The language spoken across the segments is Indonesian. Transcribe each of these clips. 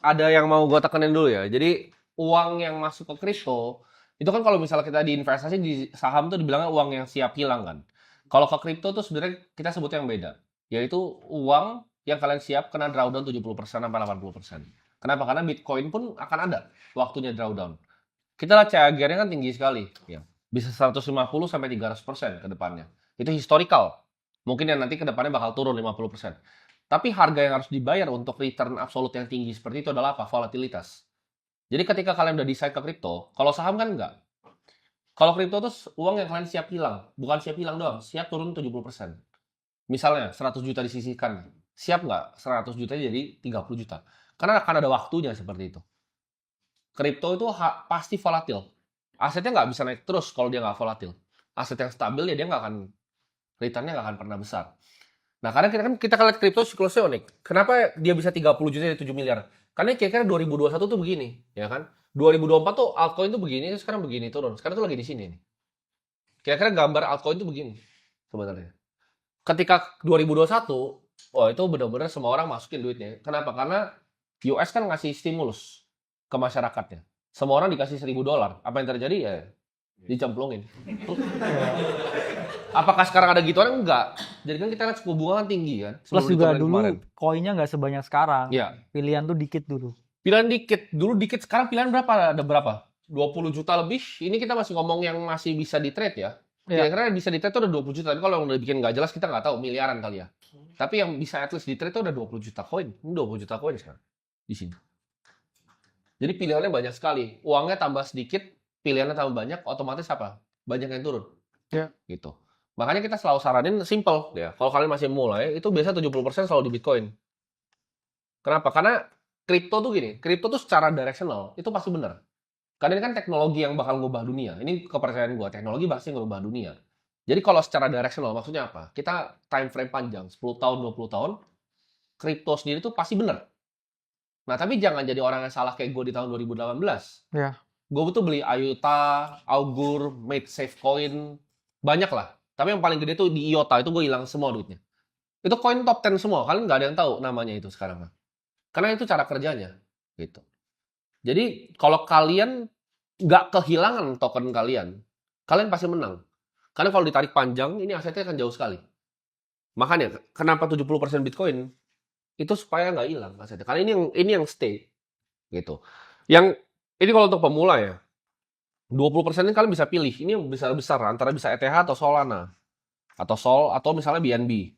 ada yang mau gue tekenin dulu ya. Jadi uang yang masuk ke kripto itu kan kalau misalnya kita diinvestasi di saham tuh dibilangnya uang yang siap hilang kan. Kalau ke kripto tuh sebenarnya kita sebutnya yang beda, yaitu uang yang kalian siap kena drawdown 70% sampai 80%. Kenapa? Karena Bitcoin pun akan ada waktunya drawdown. Kita lihat CAGR-nya kan tinggi sekali, ya. Bisa 150 sampai 300% ke depannya. Itu historical. Mungkin yang nanti ke depannya bakal turun 50%. Tapi harga yang harus dibayar untuk return absolut yang tinggi seperti itu adalah apa? Volatilitas. Jadi ketika kalian udah decide ke kripto, kalau saham kan enggak. Kalau kripto tuh uang yang kalian siap hilang. Bukan siap hilang doang, siap turun 70%. Misalnya 100 juta disisihkan. Siap nggak 100 juta jadi 30 juta? Karena akan ada waktunya seperti itu. Kripto itu pasti volatil. Asetnya nggak bisa naik terus kalau dia nggak volatil. Aset yang stabil ya dia nggak akan, returnnya nggak akan pernah besar. Nah, karena kita lihat kripto siklusnya unik. Kenapa dia bisa 30 juta dari 7 miliar? Karena kira-kira 2021 tuh begini, ya kan? 2024 tuh altcoin tuh begini, sekarang begini turun. Sekarang tuh lagi di sini nih. Kira-kira gambar altcoin tuh begini sebenarnya. Ketika 2021, wah itu benar-benar semua orang masukin duitnya. Kenapa? Karena US kan ngasih stimulus ke masyarakatnya. Semua orang dikasih $1.000. Apa yang terjadi ya dicemplungin. Apakah sekarang ada gituan? Enggak. Jadi kan kita lihat suku bunga kan tinggi kan. Plus juga diturunin dulu kemarin. koinnya nggak sebanyak sekarang. Iya. Pilihan tuh dikit dulu. Pilihan dikit. Dulu dikit. Sekarang pilihan berapa? Ada berapa? 20 juta lebih. Ini kita masih ngomong yang masih bisa di trade ya. Iya. Kira-kira bisa di trade itu udah 20 juta. Tapi kalau yang udah bikin nggak jelas kita nggak tahu. Miliaran kali ya. Tapi yang bisa at least di trade itu udah 20 juta koin. Ini 20 juta koin sekarang. Di sini. Jadi pilihannya banyak sekali. Uangnya tambah sedikit. Pilihannya tambah banyak. Otomatis apa? Banyak yang turun. Iya. Gitu. Makanya kita selalu saranin simple ya. Kalau kalian masih mulai, itu biasa 70% selalu di Bitcoin. Kenapa? Karena kripto tuh gini, kripto tuh secara directional itu pasti benar. Karena ini kan teknologi yang bakal ngubah dunia. Ini kepercayaan gua, teknologi pasti ngubah dunia. Jadi kalau secara directional maksudnya apa? Kita time frame panjang, 10 tahun, 20 tahun, kripto sendiri tuh pasti benar. Nah, tapi jangan jadi orang yang salah kayak gue di tahun 2018. Iya. Gue tuh beli IOTA, Augur, Made Safe Coin, banyak lah. Tapi yang paling gede tuh di IOTA, itu gue hilang semua duitnya. Itu koin top 10 semua, kalian nggak ada yang tahu namanya itu sekarang. Karena itu cara kerjanya, gitu. Jadi kalau kalian nggak kehilangan token kalian, kalian pasti menang. Karena kalau ditarik panjang, ini asetnya akan jauh sekali. Makanya, kenapa 70% Bitcoin? Itu supaya nggak hilang asetnya. Karena ini yang stay, gitu. Yang ini kalau untuk pemula ya, 20% ini kalian bisa pilih. Ini yang besar-besar antara bisa ETH atau Solana atau Sol atau misalnya BNB.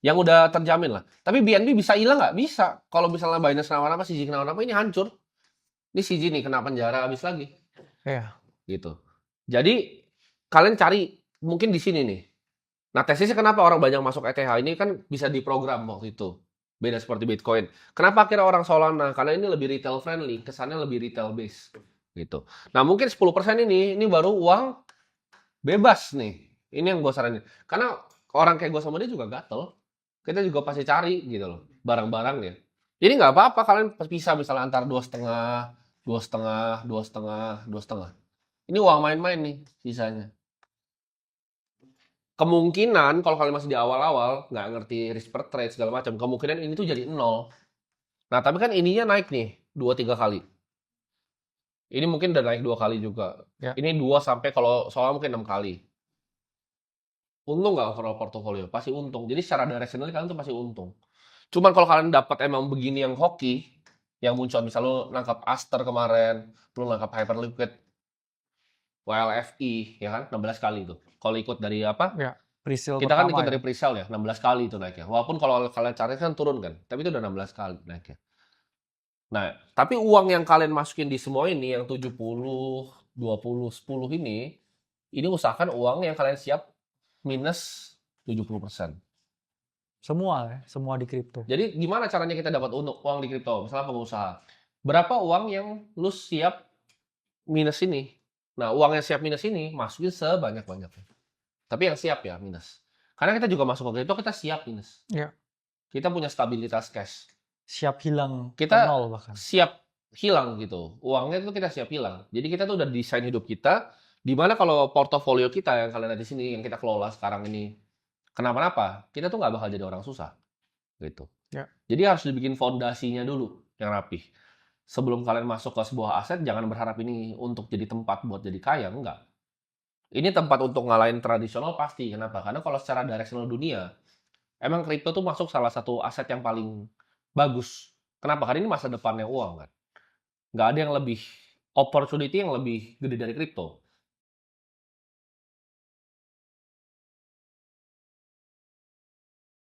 Yang udah terjamin lah. Tapi BNB bisa hilang nggak? Bisa. Kalau misalnya Binance kenapa-napa, CZ kenapa-napa, ini hancur. Ini CZ nih kena penjara habis lagi. Iya. Gitu. Jadi kalian cari mungkin di sini nih. Nah, tesisnya kenapa orang banyak masuk ETH ini kan bisa diprogram waktu itu. Beda seperti Bitcoin. Kenapa akhirnya orang Solana? Karena ini lebih retail friendly, kesannya lebih retail base. Gitu. Nah, mungkin 10% ini baru uang bebas nih. Ini yang gue saranin. Karena orang kayak gue sama dia juga gatel. Kita juga pasti cari gitu loh, barang-barangnya. Jadi nggak apa-apa kalian bisa misalnya antara 2,5, 2,5, 2,5, 2,5. Ini uang main-main nih sisanya. Kemungkinan kalau kalian masih di awal-awal nggak ngerti risk per trade segala macam, kemungkinan ini tuh jadi 0. Nah, tapi kan ininya naik nih 2-3 kali. Ini mungkin udah naik 2 kali juga. Ya. Ini 2 sampai kalau soalnya mungkin 6 kali. Untung nggak overall portofolio? Pasti untung. Jadi secara directional kalian tuh pasti untung. Cuman kalau kalian dapat emang begini yang hoki, yang muncul misalnya lu nangkap Aster kemarin, lu nangkap Hyperliquid, WLFI, ya kan 16 kali itu. Kalau ikut dari apa? Ya. Presale Kita kan pertama ikut ya. dari presale ya, 16 kali itu naiknya. Walaupun kalau kalian cari kan turun kan, tapi itu udah 16 kali naiknya. Nah, tapi uang yang kalian masukin di semua ini yang 70, 20, 10 ini usahakan uang yang kalian siap minus 70%. Semua di kripto. Jadi gimana caranya kita dapat uang di kripto? Misalnya pengusaha. Berapa uang yang lu siap minus ini? Nah, uang yang siap minus ini masukin sebanyak-banyaknya. Tapi yang siap ya minus. Karena kita juga masuk ke kripto, kita siap minus. Iya. Kita punya stabilitas cash. Siap hilang Kita nol bahkan. siap hilang gitu. Uangnya itu kita siap hilang. Jadi kita tuh udah desain hidup kita, di mana kalau portofolio kita yang kalian ada di sini, yang kita kelola sekarang ini, kenapa-napa, kita tuh nggak bakal jadi orang susah. Gitu. Ya. Jadi harus dibikin fondasinya dulu yang rapih. sebelum kalian masuk ke sebuah aset, jangan berharap ini untuk jadi tempat buat jadi kaya, enggak. Ini tempat untuk ngalahin tradisional pasti. Kenapa? Karena kalau secara directional dunia, emang kripto tuh masuk salah satu aset yang paling bagus. Kenapa? Karena ini masa depannya uang kan. Nggak ada yang lebih opportunity yang lebih gede dari kripto.